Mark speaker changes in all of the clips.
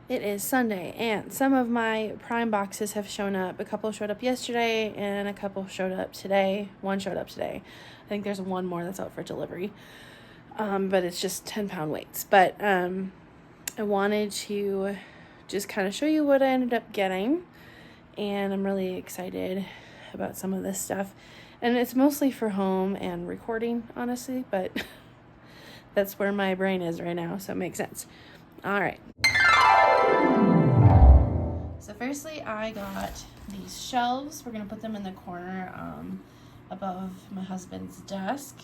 Speaker 1: It is Sunday, and some of my Prime boxes have shown up. A couple showed up yesterday, and a couple showed up today. One showed up today. I think there's one more that's out for delivery, but it's just 10-pound weights. But I wanted to just kind of show you what I ended up getting, and I'm really excited about some of this stuff. And it's mostly for home and recording, honestly, but that's where my brain is right now, so it makes sense. All right. So firstly, I got these shelves. We're going to put them in the corner above my husband's desk.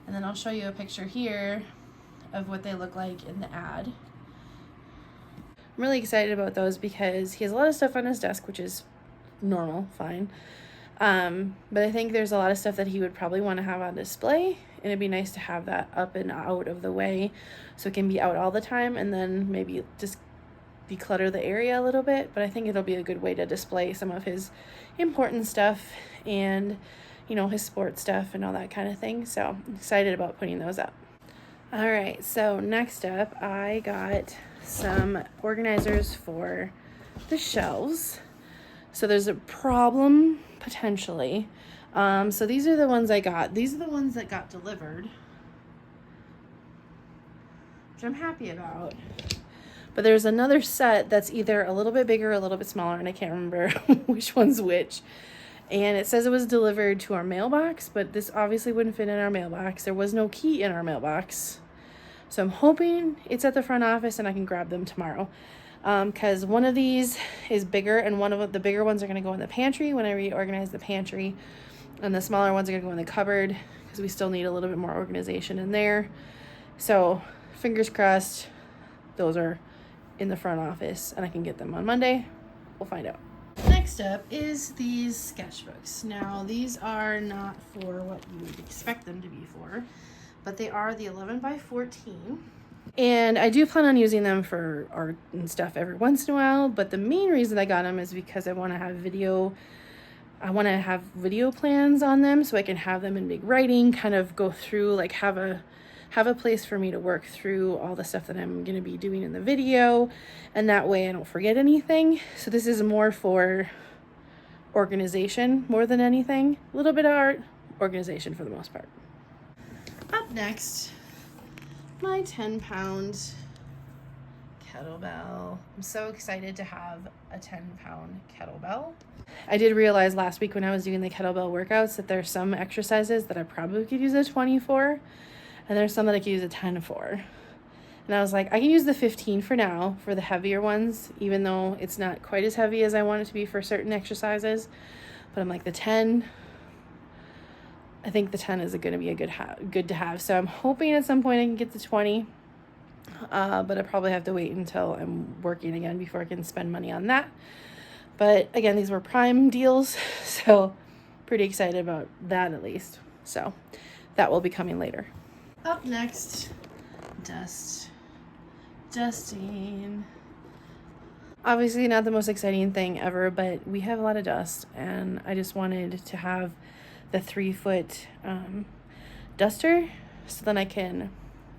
Speaker 1: And then I'll show you a picture here of what they look like in the ad. I'm really excited about those because he has a lot of stuff on his desk, which is normal, fine. But I think there's a lot of stuff that he would probably want to have on display, and it'd be nice to have that up and out of the way so it can be out all the time, and then maybe just declutter the area a little bit. But I think it'll be a good way to display some of his important stuff and, you know, his sports stuff and all that kind of thing. So I'm excited about putting those up. All right, so next up, I got some organizers for the shelves. So there's a problem potentially. So these are the ones I got. These are the ones that got delivered, which I'm happy about. But there's another set that's either a little bit bigger or a little bit smaller, and I can't remember which one's which. And it says it was delivered to our mailbox, but this obviously wouldn't fit in our mailbox. There was no key in our mailbox. So I'm hoping it's at the front office and I can grab them tomorrow. Because one of these is bigger, and one of the bigger ones are going to go in the pantry when I reorganize the pantry. And the smaller ones are going to go in the cupboard because we still need a little bit more organization in there. So fingers crossed those are in the front office and I can get them on Monday. We'll find out. Next up is these sketchbooks. Now, these are not for what you would expect them to be for, but they are the 11 by 14. And I do plan on using them for art and stuff every once in a while, but the main reason I got them is because I want to have video plans on them so I can have them in big writing, kind of go through, like have a place for me to work through all the stuff that I'm going to be doing in the video, and that way I don't forget anything. So this is more for organization more than anything. A little bit of art, organization for the most part. Up next, my 10-pound kettlebell. I'm so excited to have a 10-pound kettlebell. I did realize last week when I was doing the kettlebell workouts that there's some exercises that I probably could use a 20 for, and there's some that I could use a 10 for. And I was like, I can use the 15 for now for the heavier ones, even though it's not quite as heavy as I want it to be for certain exercises. But I'm like, the 10, I think the 10 is going to be good to have. So I'm hoping at some point I can get the 20. But I probably have to wait until I'm working again before I can spend money on that. But again, these were Prime deals, so pretty excited about that at least. So that will be coming later. Up next, dusting. Obviously not the most exciting thing ever, but we have a lot of dust, and I just wanted to have the 3-foot duster so then I can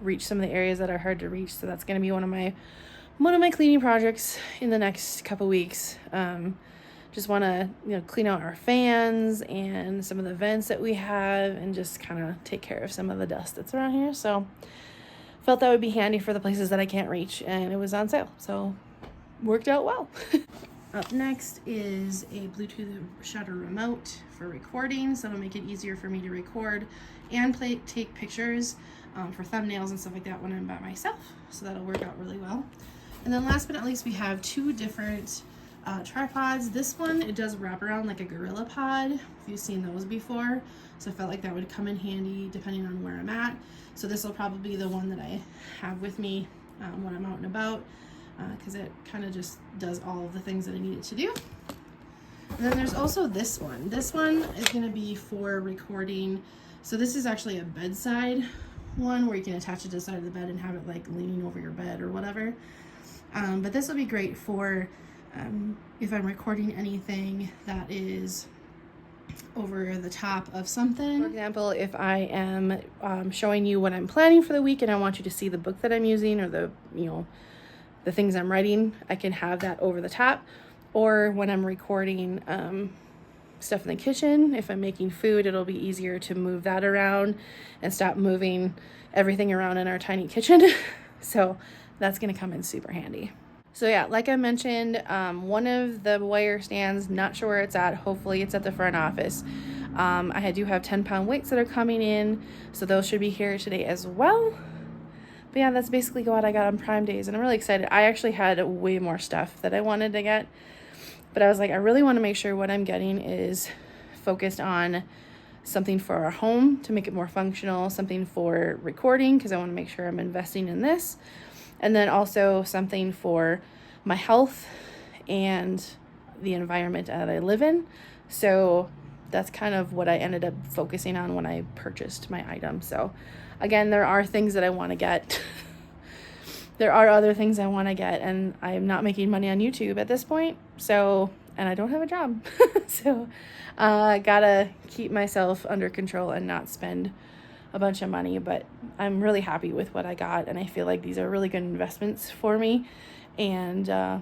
Speaker 1: reach some of the areas that are hard to reach. So that's going to be one of my cleaning projects in the next couple weeks. Just want to, clean out our fans and some of the vents that we have and just kind of take care of some of the dust that's around here. So felt that would be handy for the places that I can't reach, and it was on sale, so worked out well. Up next is a Bluetooth shutter remote for recording, so it'll make it easier for me to record and take pictures for thumbnails and stuff like that when I'm by myself. So that'll work out really well. And then last but not least, we have 2 different tripods. This one, it does wrap around like a gorilla pod, if you've seen those before. So I felt like that would come in handy depending on where I'm at. So this will probably be the one that I have with me when I'm out and about, because it kind of just does all of the things that I need it to do. And then there's also this one. This one is going to be for recording. So this is actually a bedside one where you can attach it to the side of the bed and have it like leaning over your bed or whatever. But this will be great for if I'm recording anything that is over the top of something. For example, if I am showing you what I'm planning for the week and I want you to see the book that I'm using or the the things I'm writing, I can have that over the top. Or when I'm recording stuff in the kitchen, if I'm making food, it'll be easier to move that around and stop moving everything around in our tiny kitchen. So that's going to come in super handy. So yeah, like I mentioned, one of the wire stands, not sure where it's at. Hopefully it's at the front office. I do have 10-pound weights that are coming in, so those should be here today as well. But yeah, that's basically what I got on Prime Days, and I'm really excited. I actually had way more stuff that I wanted to get, but I was like, I really want to make sure what I'm getting is focused on something for our home to make it more functional, something for recording because I want to make sure I'm investing in this, and then also something for my health and the environment that I live in. So that's kind of what I ended up focusing on when I purchased my item. So again, there are things that I want to get. There are other things I want to get, and I'm not making money on YouTube at this point. So, and I don't have a job. So I gotta keep myself under control and not spend a bunch of money, but I'm really happy with what I got, and I feel like these are really good investments for me, and yeah,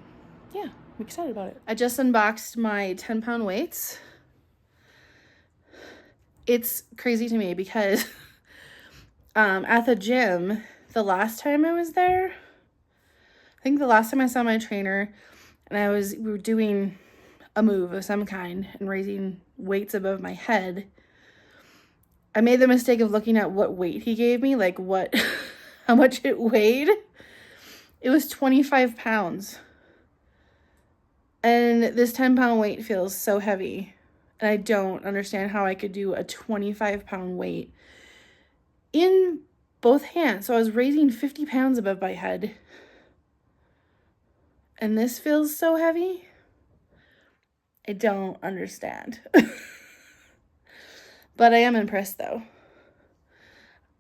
Speaker 1: I'm excited about it. I just unboxed my 10-pound weights. It's crazy to me because at the gym, the last time I was there, I think the last time I saw my trainer, and we were doing a move of some kind and raising weights above my head, I made the mistake of looking at what weight he gave me, like how much it weighed. It was 25 pounds. And this 10-pound weight feels so heavy. And I don't understand how I could do a 25-pound weight in both hands. So I was raising 50 pounds above my head. And this feels so heavy. I don't understand. But I am impressed though.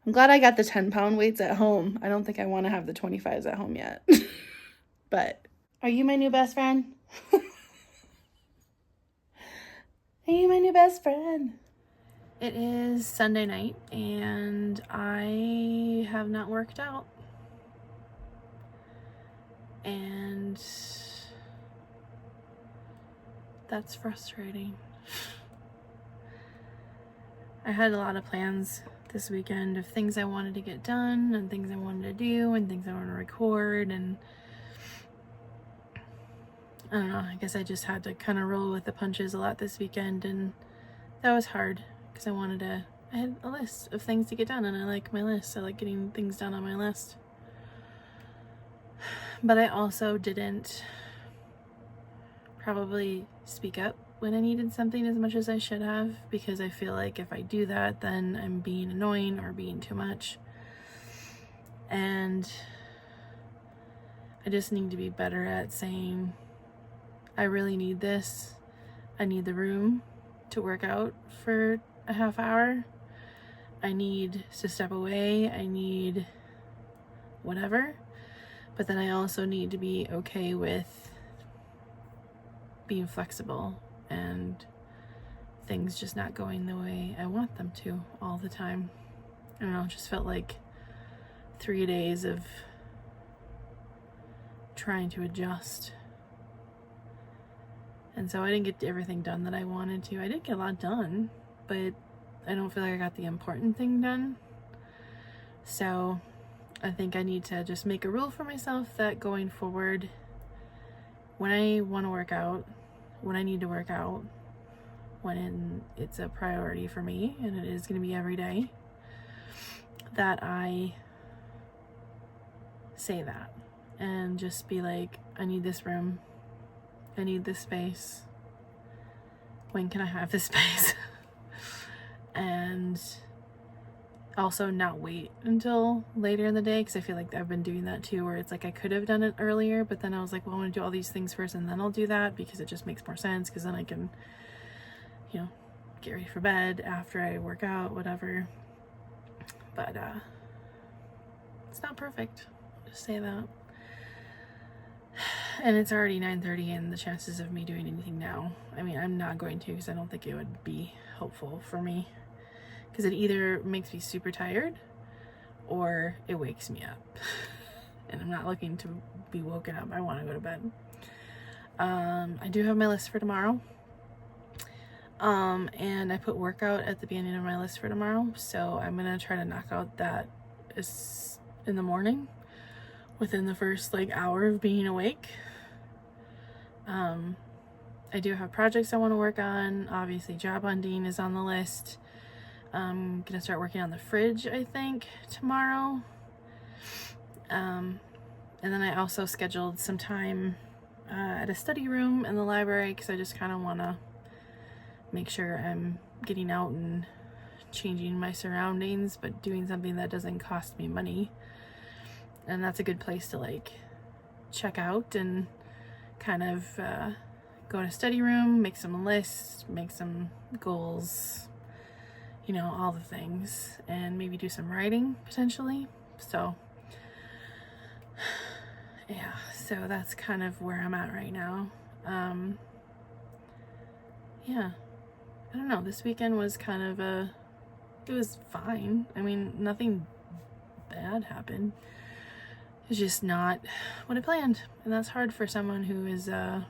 Speaker 1: I'm glad I got the 10-pound weights at home. I don't think I want to have the 25s at home yet. But are you my new best friend? Are you my new best friend? It is Sunday night and I have not worked out. And that's frustrating. I had a lot of plans this weekend of things I wanted to get done and things I wanted to do and things I wanted to record, and I don't know, I guess I just had to kind of roll with the punches a lot this weekend, and that was hard because I had a list of things to get done, and I like my list. I like getting things done on my list. But I also didn't probably speak up when I needed something as much as I should have, because I feel like if I do that, then I'm being annoying or being too much. And I just need to be better at saying, I really need this. I need the room to work out for a half hour. I need to step away. I need whatever. But then I also need to be okay with being flexible and things just not going the way I want them to all the time. I don't know, it just felt like 3 days of trying to adjust. And so I didn't get everything done that I wanted to. I did get a lot done, but I don't feel like I got the important thing done. So I think I need to just make a rule for myself that going forward, when I want to work out, when I need to work out, when it's a priority for me, and it is going to be every day, that I say that and just be like, I need this room, I need this space, when can I have this space? And also not wait until later in the day, because I feel like I've been doing that too, where it's like I could have done it earlier, but then I was like, well, I want to do all these things first and then I'll do that, because it just makes more sense, because then I can, you know, get ready for bed after I work out, whatever. But it's not perfect, I'll just say that. And it's already 9:30, and the chances of me doing anything now, I mean, I'm not going to, because I don't think it would be helpful for me, because it either makes me super tired or it wakes me up. and I'm not looking to be woken up. I want to go to bed. I do have my list for tomorrow. And I put workout at the beginning of my list for tomorrow, so I'm gonna try to knock out that in the morning within the first like hour of being awake. I do have projects I want to work on. Obviously job hunting is on the list. I'm gonna start working on the fridge, I think, tomorrow. And then I also scheduled some time at a study room in the library, because I just kind of want to make sure I'm getting out and changing my surroundings, but doing something that doesn't cost me money. And that's a good place to like check out and kind of go in a study room, make some lists, make some goals, you know, all the things, and maybe do some writing potentially. So yeah, so that's kind of where I'm at right now. Yeah, I don't know, this weekend was kind of it was fine. I mean, nothing bad happened. It's just not what I planned, and that's hard for someone who is a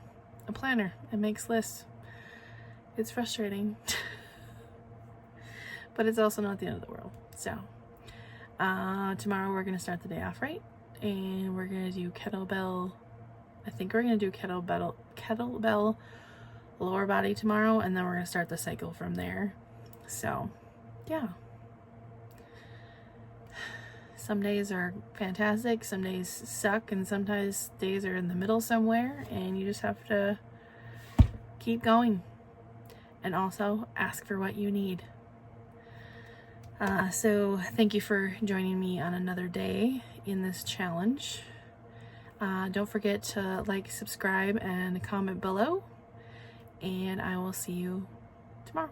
Speaker 1: planner and makes lists. It's frustrating. But it's also not the end of the world. So tomorrow we're gonna start the day off right, and we're gonna do kettlebell. I think we're gonna do kettlebell lower body tomorrow, and then we're gonna start the cycle from there. So yeah, some days are fantastic, some days suck, and sometimes days are in the middle somewhere, and you just have to keep going, and also ask for what you need. So thank you for joining me on another day in this challenge. Don't forget to like, subscribe, and comment below, and I will see you tomorrow.